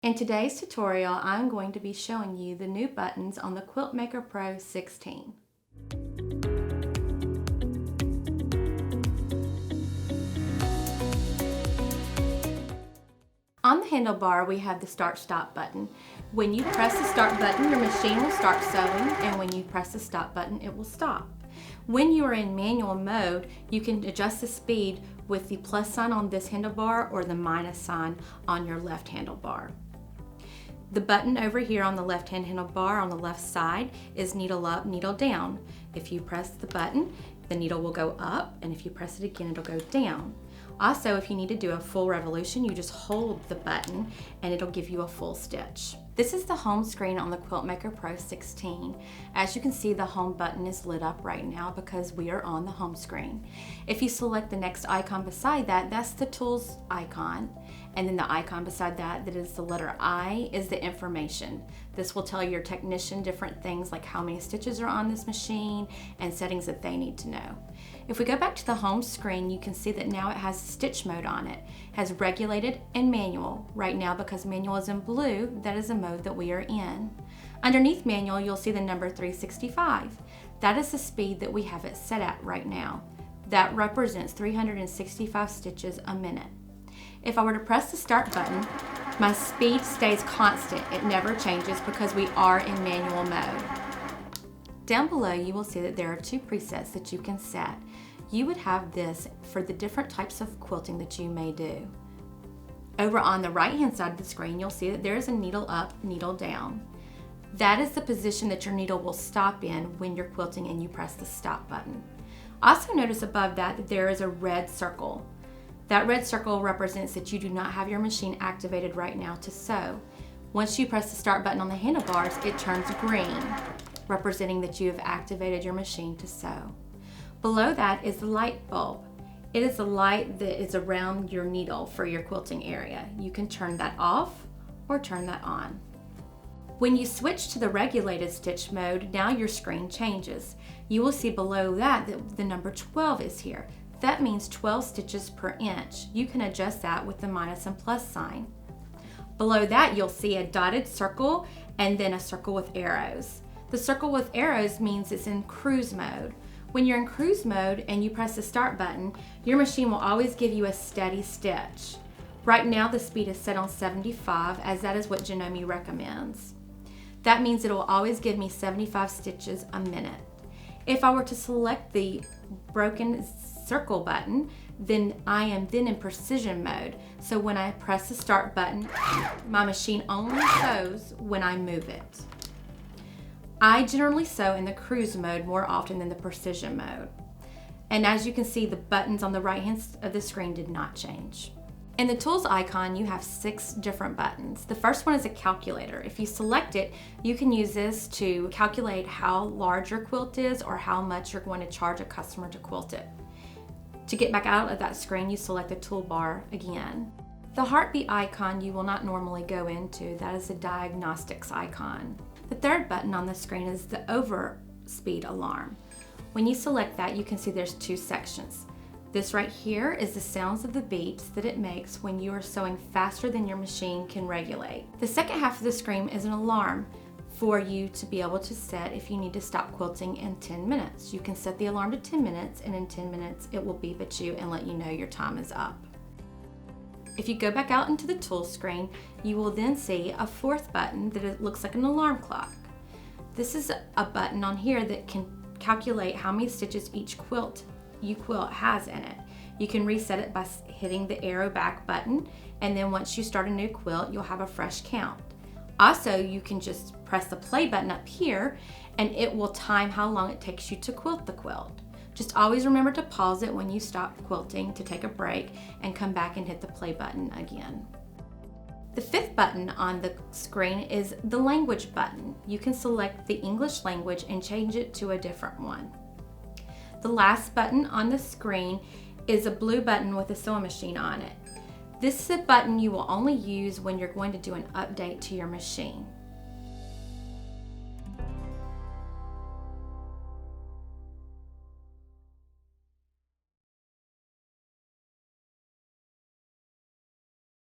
In today's tutorial, I'm going to be showing you the new buttons on the Quilt Maker Pro 16. On the handlebar, we have the Start-Stop button. When you press the Start button, your machine will start sewing, and when you press the Stop button, it will stop. When you are in manual mode, you can adjust the speed with the plus sign on this handlebar or the minus sign on your left handlebar. The button over here on the left-hand handlebar on the left side is needle up, needle down. If you press the button, the needle will go up, and if you press it again, it'll go down. Also, if you need to do a full revolution, you just hold the button and it'll give you a full stitch. This is the home screen on the Quilt Maker Pro 16. As you can see, the home button is lit up right now because we are on the home screen. If you select the next icon beside that, that's the tools icon. And then the icon beside that, that is the letter I, is the information. This will tell your technician different things like how many stitches are on this machine and settings that they need to know. If we go back to the home screen, you can see that now it has stitch mode on it. It has regulated and manual. Right now, because manual is in blue, that is a mode that we are in. Underneath manual, you'll see the number 365. That is the speed that we have it set at right now. That represents 365 stitches a minute. If I were to press the start button, my speed stays constant. It never changes because we are in manual mode. Down below, you will see that there are two presets that you can set. You would have this for the different types of quilting that you may do. Over on the right-hand side of the screen, you'll see that there is a needle up, needle down. That is the position that your needle will stop in when you're quilting and you press the stop button. Also notice above that there is a red circle. That red circle represents that you do not have your machine activated right now to sew. Once you press the start button on the handlebars, it turns green, representing that you have activated your machine to sew. Below that is the light bulb. It is the light that is around your needle for your quilting area. You can turn that off or turn that on. When you switch to the regulated stitch mode, now your screen changes. You will see below that the number 12 is here. That means 12 stitches per inch. You can adjust that with the minus and plus sign. Below that, you'll see a dotted circle and then a circle with arrows. The circle with arrows means it's in cruise mode. When you're in cruise mode and you press the start button, your machine will always give you a steady stitch. Right now, the speed is set on 75, as that is what Janome recommends. That means it will always give me 75 stitches a minute. If I were to select the broken circle button, then I am then in precision mode. So when I press the start button, my machine only sews when I move it. I generally sew in the cruise mode more often than the precision mode. And as you can see, the buttons on the right hand of the screen did not change. In the tools icon, you have 6 different buttons. The first one is a calculator. If you select it, you can use this to calculate how large your quilt is or how much you're going to charge a customer to quilt it. To get back out of that screen, you select the toolbar again. The heartbeat icon you will not normally go into. That is the diagnostics icon. The third button on the screen is the overspeed alarm. When you select that, you can see there's 2 sections. This right here is the sounds of the beeps that it makes when you are sewing faster than your machine can regulate. The second half of the screen is an alarm for you to be able to set if you need to stop quilting in 10 minutes. You can set the alarm to 10 minutes, and in 10 minutes it will beep at you and let you know your time is up. If you go back out into the tools screen, you will then see a 4th button that looks like an alarm clock. This is a button on here that can calculate how many stitches each quilt you quilt has in it. You can reset it by hitting the arrow back button, and then once you start a new quilt, you'll have a fresh count. Also, you can just press the play button up here and it will time how long it takes you to quilt the quilt. Just always remember to pause it when you stop quilting to take a break and come back and hit the play button again. The 5th button on the screen is the language button. You can select the English language and change it to a different one. The last button on the screen is a blue button with a sewing machine on it. This is a button you will only use when you're going to do an update to your machine.